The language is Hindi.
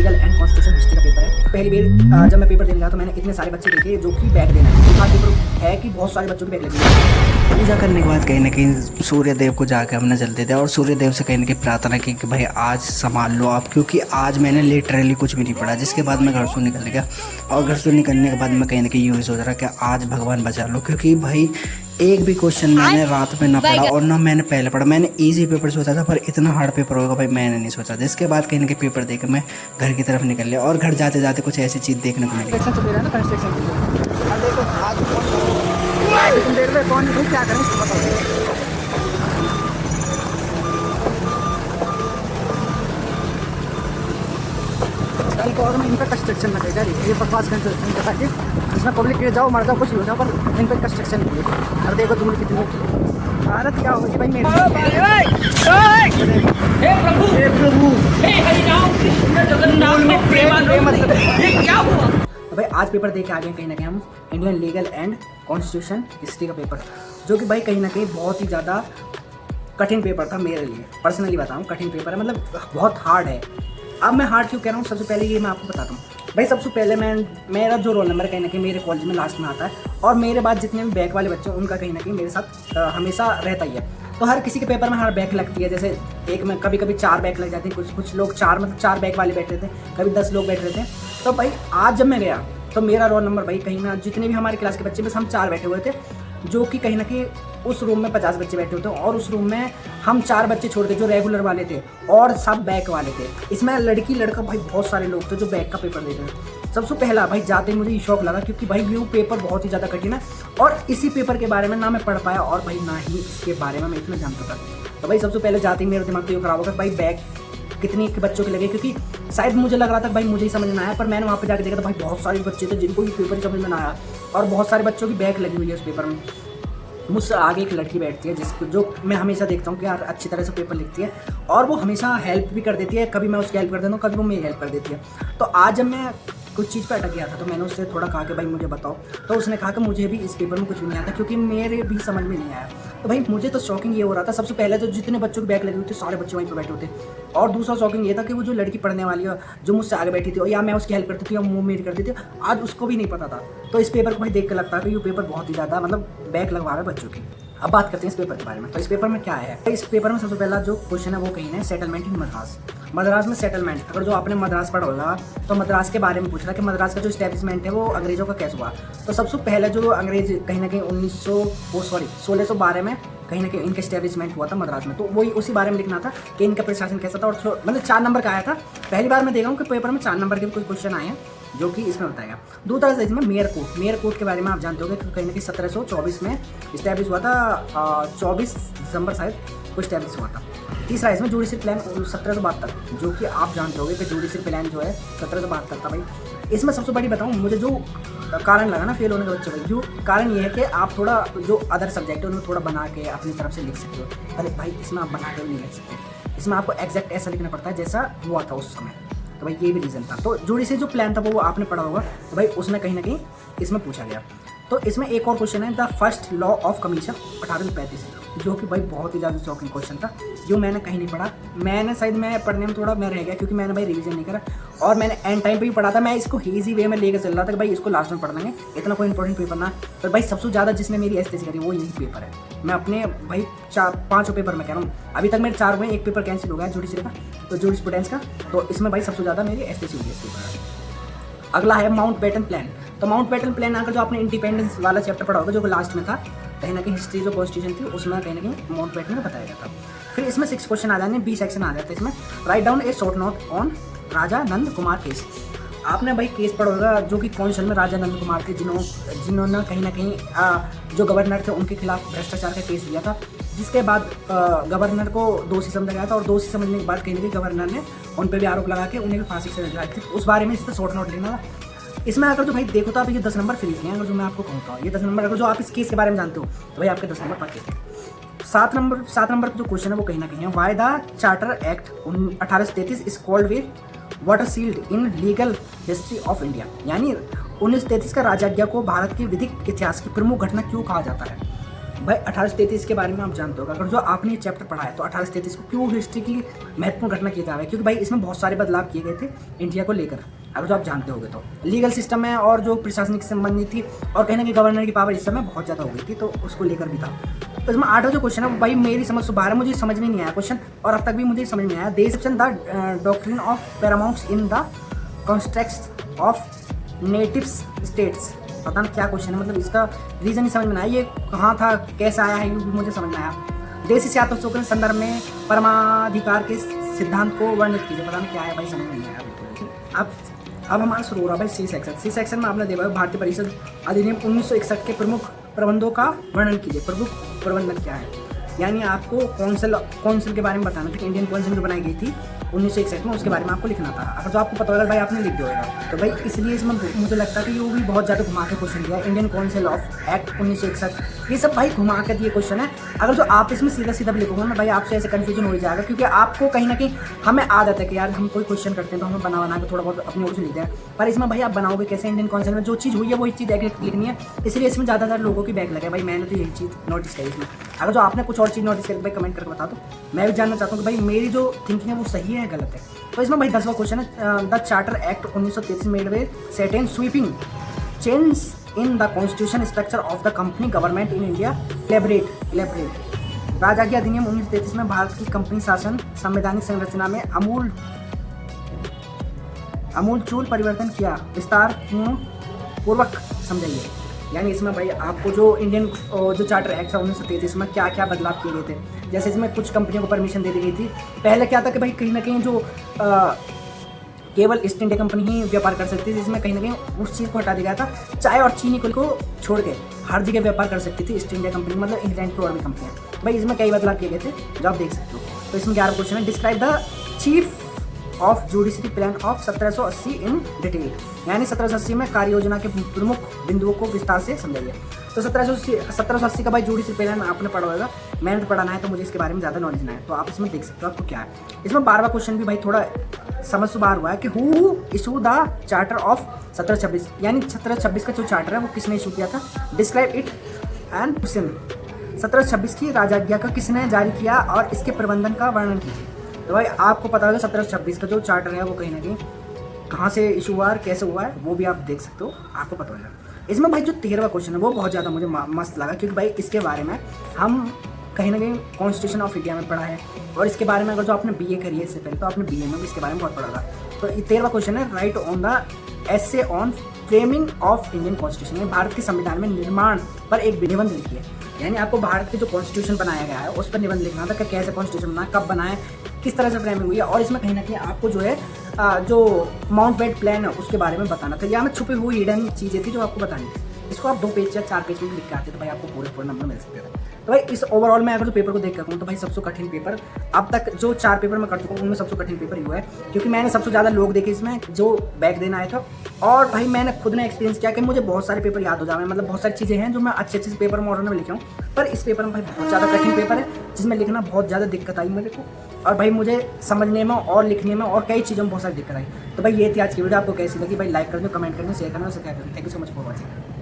लीगल एंड कॉन्स्टिट्यूशन हिस्ट्री का पेपर है। पहली बार जब मैं पेपर देने गया तो मैंने इतने सारे बच्चे देखे जो कि बैक देना है। एक पेपर है कि बहुत सारे बच्चों की बैक लगी है। पूजा करने के बाद कहीं ना कहीं सूर्य देव को जाकर हमने जल देते हैं और सूर्य देव से कहीं ना कहीं प्रार्थना की कि भाई आज संभाल लो आप, क्योंकि आज मैंने लिटरली कुछ भी नहीं पढ़ा। जिसके बाद मैं घर से निकल गया और घर से निकलने के बाद मैं कहीं ना कहीं यूँ सोच रहा कि आज भगवान बचा लो, क्योंकि भाई एक भी क्वेश्चन मैंने रात में ना पढ़ा और ना मैंने पहले पढ़ा। मैंने इजी पेपर सोचा था पर इतना हार्ड पेपर होगा भाई मैंने नहीं सोचा था। इसके बाद कहीं ना कहीं पेपर देकर मैं घर की तरफ निकल लिया और घर जाते जाते कुछ ऐसी चीज़ देखने को मिली। कौन क्या करें इसको बताओ। इन पर कंस्ट्रक्शन में रहेगा, ये बकवास कंस्ट्रक्शन का ताकि इसमें पब्लिक के जाओ मर जाओ कुछ हो जाओ, पर इन पर कंस्ट्रक्शन नहीं है। और देखो तुम कितनी भारत क्या होगी भाई मेरे। हे प्रभु, हे प्रभु, हे हरि राम कृष्ण जगन्नाथ में प्रेमानंद, ये क्या हुआ? भाई आज पेपर दे के आ गए कहीं ना कहीं हम Indian legal and constitution history का पेपर, जो कि भाई कहीं ना कहीं बहुत ही ज़्यादा कठिन पेपर था मेरे लिए। पर्सनली बताऊँ कठिन पेपर है, मतलब बहुत हार्ड है। अब मैं हार्ड क्यों कह रहा हूँ, सबसे पहले ये मैं आपको बताता हूँ। भाई सबसे पहले मेरा जो रोल नंबर कहीं ना कहीं मेरे कॉलेज में लास्ट में आता है, और मेरे बाद जितने भी बैक वाले बच्चे हैं उनका कहीं ना कहीं मेरे साथ हमेशा रहता ही है। तो हर किसी के पेपर में हर बैक लगती है। जैसे एक में कभी कभी 4 बैक लग जाती है, कुछ लोग 4 बैक वाले बैठ रहे थे, कभी 10 लोग बैठ रहे थे। तो भाई आज जब मैं गया तो मेरा रोल नंबर भाई कहीं ना, जितने भी हमारे क्लास के बच्चे बस हम 4 बैठे हुए थे, जो कि कहीं ना कहीं उस रूम में 50 बच्चे बैठे होते और उस रूम में हम 4 बच्चे छोड़ के जो रेगुलर वाले थे और सब बैक वाले थे। इसमें लड़की लड़का भाई बहुत सारे लोग थे जो बैक का पेपर दे रहे थे। सबसे पहला भाई जाते ही मुझे ये शौक लगा, क्योंकि भाई ये पेपर बहुत ही ज़्यादा कठिन है और इसी पेपर के बारे में ना मैं पढ़ पाया और भाई ना ही इसके बारे में मैं इतना जानता था। तो भाई सबसे पहले जाते ही मेरा दिमाग तो ये खराब होगा भाई बैक कितनी बच्चों के लगे, क्योंकि शायद मुझे लग रहा था भाई मुझे ही समझ में आया, पर मैंने वहाँ पे जाके देखा था भाई बहुत सारे बच्चे थे जिनको ये पेपर ही समझ में ना आया और बहुत सारे बच्चों की बैक लगी हुई है इस पेपर में। मुझसे आगे एक लड़की बैठती है जिसको जो मैं हमेशा देखता हूँ कि यार अच्छी तरह से पेपर लिखती है और वो हमेशा हेल्प भी कर देती है। कभी मैं उसकी हेल्प कर देता हूँ, कभी वो मेरी हेल्प कर देती है। तो आज जब मैं कुछ चीज़ पर अटक गया था तो मैंने उससे थोड़ा कहा कि भाई मुझे बताओ, तो उसने कहा कि मुझे भी इस पेपर में कुछ भी नहीं आता, क्योंकि मेरे भी समझ में नहीं आया। तो भाई मुझे तो शॉकिंग ये हो रहा था, सबसे पहले तो जितने बच्चों की बैक लगी हुई थी सारे बच्चे वहीं पर बैठे होते, और दूसरा शॉकिंग ये था कि वो जो लड़की पढ़ने वाली है जो मुझसे आगे बैठी थी और या मैं उसकी हेल्प करती थी या वो मेरी करती थी, आज उसको भी नहीं पता था। तो इस पेपर को भाई देख कर लगता है कि ये पेपर बहुत ही ज़्यादा मतलब बैक लगवा रहा है बच्चों की। अब बात करते हैं इस पेपर के बारे में। तो इस पेपर में क्या है, इस पेपर में सबसे पहला जो क्वेश्चन है वो कहीं है सेटलमेंट इन मद्रास। मद्रास में सेटलमेंट, अगर जो आपने मद्रास पढ़ा होगा तो मद्रास के बारे में पूछ रहा है कि मद्रास का जो स्टैब्लिशमेंट है वो अंग्रेजों का कैसे हुआ। तो सबसे पहले जो अंग्रेज कहीं ना कहीं 1612 में कहीं ना कहीं इनका स्टैब्लिशमेंट हुआ था मद्रास में। तो वही उसी बारे में लिखना था कि इनका प्रशासन कैसा था, और मतलब 4 नंबर का आया था। पहली बार मैं देख रहा हूँ कि पेपर में 4 नंबर के भी कुछ क्वेश्चन आए हैं जो कि इसमें बताएगा। दूसरा इसमें मेयर कोर्ट के बारे में आप जानते होंगे कि कहीं ना कहीं 1724 में इस्टेब्लिश हुआ था, 24 दिसंबर शायद को इस्टेब्लिश हुआ था। तीसरा इसमें जुडिशल प्लान 1772, जो कि आप जानते होंगे कि जुडिशल प्लान जो है 1772 था भाई। इसमें सबसे बड़ी बताऊँ मुझे जो कारण लगा ना फेल होने का बच्चे भाई, जो कारण ये है कि आप थोड़ा जो अदर सब्जेक्ट है उनको थोड़ा बना के अपनी तरफ से लिख सकते हो। अरे भाई इसमें आप बना के नहीं लिख सकते, इसमें आपको एग्जैक्ट ऐसा लिखना पड़ता है जैसा हुआ था उस समय। तो भाई ये भी रीज़न था। तो जुडिशल जो प्लान था वो आपने पढ़ा होगा, तो भाई उसमें कहीं ना कहीं इसमें पूछा गया। तो इसमें एक और क्वेश्चन है the first law of commission 1835, जो कि भाई बहुत ही ज़्यादा शॉकिंग क्वेश्चन था जो मैंने कहीं नहीं पढ़ा। मैंने शायद मैं पढ़ने में थोड़ा मैं रह गया क्योंकि मैंने भाई रिवीजन नहीं करा और मैंने एंड टाइम पे ही पढ़ा था। मैं इसको ईजी वे में लेकर चल रहा था कि भाई इसको लास्ट में पढ़ लेंगे, इतना कोई इंपॉर्टेंट पेपर ना। पर भाई सबसे ज़्यादा जिसने मेरी एस्टेसी करी वो यही पेपर है। मैं अपने भाई 4-5 पेपर में कह रहा हूँ, अभी तक मेरे 4 हुए, एक पेपर कैंसिल हो गया जुडिशल का, तो जुडिशप्रूडेंस का। तो इसमें भाई सबसे ज़्यादा मेरी एस्टेसी हुई है इस पेपर। अगला है माउंटबेटन प्लान। तो माउंटबेटन प्लान अगर जो आपने इंडिपेंडेंस वाला चैप्टर पढ़ा होगा जो लास्ट में था, कहीं ना कहीं हिस्ट्री जो कॉन्स्टिट्यूशन थी उसमें कहीं ना कहीं माउंटबेटन में बताया गया था। फिर इसमें 6 क्वेश्चन आ जाते हैं, 20 सेक्शन आ जाते हैं इसमें। Write down A short note on Raja Nand Kumar case. आपने भाई केस पढ़ा होगा जो कि कौंसिल में राजा नंद कुमार थे जिन्होंने कहीं ना कहीं जो गवर्नर थे उनके खिलाफ भ्रष्टाचार का केस दिया था, जिसके बाद गवर्नर को दोषी समझा गया था और दोषी समझने के बाद कहीं ना कहीं गवर्नर ने उन पर भी आरोप लगा के उन्हें भी फांसी से दिलाई थी। उस बारे में इससे शॉर्ट नोट लेना था। इसमें अगर जो भाई देखो तो आप ये 10 नंबर फ्री हैं, अगर जो मैं आपको कहता हूँ ये 10 नंबर, अगर जो आप इस केस के बारे में जानते हो तो भाई आपके 10 नंबर पक्के। 7 नंबर का जो क्वेश्चन है वो कहीं ना कहीं है why the charter act 1833 is called with water sealed in legal history of India. यानी 1933 का राजाज्ञा को भारत के विधिक इतिहास की प्रमुख घटना क्यों कहा जाता है। भाई 1833 के बारे में आप जानते हो, अगर जो आपने ये चैप्टर पढ़ा है तो 1833 को क्यों हिस्ट्री की महत्वपूर्ण घटना किया जा रहा है, क्योंकि भाई इसमें बहुत सारे बदलाव किए गए थे इंडिया को लेकर, अगर जो आप जानते होगे तो लीगल सिस्टम में और जो प्रशासनिक संबंधी थी और कहीं ना कहीं गवर्नर की पावर इस समय बहुत ज़्यादा हो गई थी, तो उसको लेकर भी था। तो इसमें 8वां जो क्वेश्चन है भाई मेरी समझ से बाहर है, मुझे समझ में नहीं आया क्वेश्चन, और अब तक भी मुझे समझ में आया। Description the doctrine of paramounts in the construct of natives states. पता नहीं क्या क्वेश्चन है, मतलब इसका रीज़न ही समझ में नहीं आया, ये कहाँ था, कैसे आया है, ये भी मुझे समझ में आया। देशी सियासतों के संदर्भ में परमाधिकार के सिद्धांत को वर्णित कीजिए। पता नहीं क्या है भाई, समझ में नहीं आया बिल्कुल। अब हमारा शुरू हो रहा है भाई सी सेक्शन। सी सेक्शन में आपने देखा भारतीय परिषद अधिनियम 1961 के प्रमुख प्रबंधों का वर्णन कीजिए। प्रमुख प्रबंधन क्या है, यानी आपको कौंसिल के बारे में बताना था। इंडियन कौंसिल जो बनाई गई थी 1961 में, उसके बारे में आपको लिखना था। अगर जो आपको पता होगा भाई आपने लिख दिया होगा, तो भाई इसलिए इसमें मुझे लगता है कि वो भी बहुत ज़्यादा घुमा के क्वेश्चन दिया। इंडियन काउंसिल ऑफ एक्ट 1961, ये सब भाई घुमा के दिए क्वेश्चन है। अगर जो आप इसमें सीधा सीधा भी लिखोगे ना भाई, आपसे ऐसे कन्फ्यूजन हो जाएगा, क्योंकि आपको कहीं ना कहीं हमें आदत है कि यार हम कोई क्वेश्चन करते हैं तो हमें बना के थोड़ा बहुत अपनी ओर से लिखते हैं, पर इसमें भाई आप बनाओगे कैसे। इंडियन काउंसिल में जो चीज़ हुई है वही चीज़ लिखनी है, इसलिए इसमें ज़्यादातर लोगों की बैक लगे। भाई मैंने तो यही चीज़ नोटिस करी इसमें। अगर जो आपने कुछ और चीज़ नोटिस करी भाई कमेंट करके बता दो, मैं भी जानना चाहता हूँ कि भाई मेरी जो थिंकिंग है वो सही है गलत है। तो इसमें भाई 10वां क्वेश्चन है, the charter act 1933 made way certain sweeping change in the constitution structure of the company government in India. Elaborate. राजकीय अधिनियम 1933 में भारत की कंपनी शासन संवैधानिक संरचना में आमूलचूल परिवर्तन किया। विस्तार पूर्वक समझाइए। यानी इसमें भाई आपको जो इंडियन जो चार्टर एक्ट था 1933 में क्या क्या बदलाव किए गए थे। जैसे इसमें कुछ कंपनियों को परमिशन दे दी गई थी। पहले क्या था कि भाई कहीं ना कहीं जो केवल ईस्ट इंडिया कंपनी ही व्यापार कर सकती थी, जिसमें कहीं ना कहीं उस चीज़ को हटा दिया गया था। चाय और चीनी को छोड़ के हर जगह व्यापार कर सकती थी ईस्ट इंडिया कंपनी, मतलब इंग्लैंड की और भी कंपनियाँ। भाई इसमें कई बदलाव किए गए थे जो आप देख सकते हो। तो इसमें 11 क्वेश्चन है, describe the chief of judiciary plan of 1780 in detail. यानी 1780 में कार्य योजना के प्रमुख बिंदुओं को विस्तार से समझाइए। तो 1780 का भाई जुडिशरी प्लान आपने पढ़ा होगा, मैंने तो पढ़ाना है तो मुझे इसके बारे में ज़्यादा नॉलेज नहीं है, तो आप इसमें देख सकते हो आपको क्या है। इसमें 12वां क्वेश्चन भी भाई थोड़ा समझ से बाहर हुआ है कि who issue the charter of 1726। यानी 1726 का जो चार्टर है वो किसने इशू किया था। Describe it and question. 1726 की राजाज्ञा का किसने जारी किया और इसके प्रबंधन का वर्णन कीजिए। तो भाई आपको पता होगा 1726 का जो चार्टर है वो कहीं ना कहीं कहाँ से इशू हुआ है, कैसे हुआ है, वो भी आप देख सकते हो, आपको पता होगा। इसमें भाई जो 13वां क्वेश्चन है वो बहुत ज़्यादा मुझे मस्त लगा, क्योंकि भाई इसके बारे में हम कहीं ना कहीं कॉन्स्टिट्यूशन ऑफ इंडिया में पढ़ा है, और इसके बारे में अगर जो आपने बीए करी है इससे पहले तो आपने बीए में भी इसके बारे में बहुत पढ़ा था। तो 13वां क्वेश्चन है, right on the essay on framing of Indian constitution. Bharat के संविधान में निर्माण पर एक निबंध लिखिए। यानी आपको भारत के जो कॉन्स्टिट्यूशन बनाया गया है उस पर निबंध लिखना था कि कैसे कॉन्स्टिट्यूशन बना, कब बनाए, किस तरह से फ्रेमिंग हुई है, और इसमें कहीं ना कहीं आपको जो है जो माउंट बेड प्लान है उसके बारे में बताना था। यहाँ में छुपी हुई हिडन चीज़ें थी जो आपको बतानी थी। इसको आप 2 पेज या 4 पेज में लिख के आते तो भाई आपको पूरे नंबर मिल सकते थे। तो भाई इस ओवरऑल में अगर जो पेपर को देख कर तो भाई सबसे कठिन पेपर अब तक जो 4 पेपर मैं कर चुका हूँ उनमें सबसे कठिन पेपर ही हुआ है, क्योंकि मैंने सबसे ज़्यादा लोग देखे इसमें जो बैक देना आए थे, और भाई मैंने खुद ने एक्सपीरियंस किया कि मुझे बहुत सारे पेपर याद हो जाए, मतलब बहुत सारी चीज़ें हैं जो मैं अच्छे से पेपर मॉडर्न में लिखा हूँ, पर इस पेपर में भाई बहुत ज़्यादा कठिन पेपर है जिसमें लिखना बहुत ज़्यादा दिक्कत आई मेरे को, और भाई मुझे समझने में और लिखने में और कई चीज़ों में बहुत सारी दिक्कत आई। तो भाई ये थी आज की वीडियो, आपको कैसी लगी भाई लाइक कर दो, कमेंट कर दो, शेयर करना, सब्सक्राइब कर दो। Thank you so much for watching.